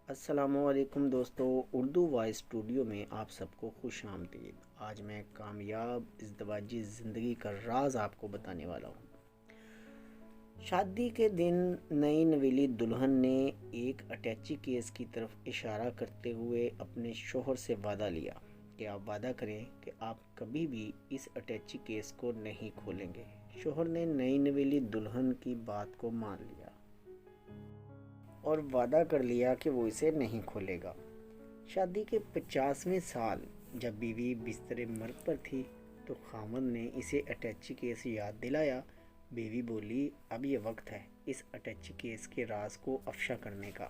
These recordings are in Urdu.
السلام علیکم دوستو، اردو وائس اسٹوڈیو میں آپ سب کو خوش آمدید۔ آج میں کامیاب ازدواجی زندگی کا راز آپ کو بتانے والا ہوں۔ شادی کے دن نئی نویلی دلہن نے ایک اٹیچی کیس کی طرف اشارہ کرتے ہوئے اپنے شوہر سے وعدہ لیا کہ آپ وعدہ کریں کہ آپ کبھی بھی اس اٹیچی کیس کو نہیں کھولیں گے۔ شوہر نے نئی نویلی دلہن کی بات کو مان لیا اور وعدہ کر لیا کہ وہ اسے نہیں کھولے گا۔ شادی کے 50ویں سال جب بیوی بستر مرگ پر تھی تو خاوند نے اسے اٹیچی کیس یاد دلایا۔ بیوی بولی، اب یہ وقت ہے اس اٹیچی کیس کے راز کو افشا کرنے کا،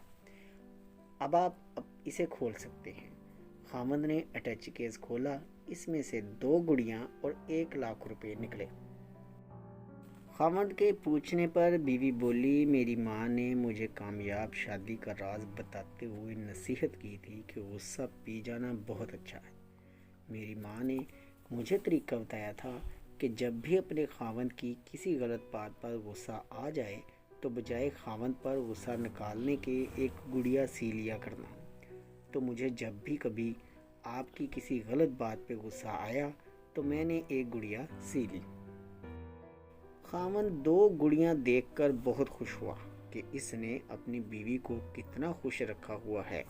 اب آپ اسے کھول سکتے ہیں۔ خاوند نے اٹیچی کیس کھولا، اس میں سے 2 گڑیاں اور 1 لاکھ روپے نکلے۔ خاوند کے پوچھنے پر بیوی بولی، میری ماں نے مجھے کامیاب شادی کا راز بتاتے ہوئے نصیحت کی تھی کہ غصہ پی جانا بہت اچھا ہے۔ میری ماں نے مجھے طریقہ بتایا تھا کہ جب بھی اپنے خاوند کی کسی غلط بات پر غصہ آ جائے تو بجائے خاوند پر غصہ نکالنے کے ایک گڑیا سی لیا کرنا۔ تو مجھے جب بھی کبھی آپ کی کسی غلط بات پہ غصہ آیا تو میں نے ایک گڑیا سی لی۔ خاوند 2 گڑیاں دیکھ کر بہت خوش ہوا کہ اس نے اپنی بیوی کو کتنا خوش رکھا ہوا ہے،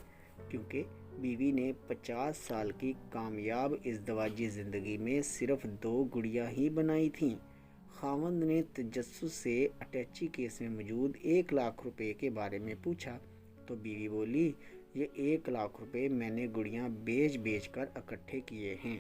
کیونکہ بیوی نے 50 سال کی کامیاب ازدواجی زندگی میں صرف 2 گڑیاں ہی بنائی تھیں۔ خاوند نے تجسس سے اٹیچی کیس میں موجود 1 لاکھ روپے کے بارے میں پوچھا تو بیوی بولی، یہ 1 لاکھ روپے میں نے گڑیاں بیچ کر اکٹھے کیے ہیں۔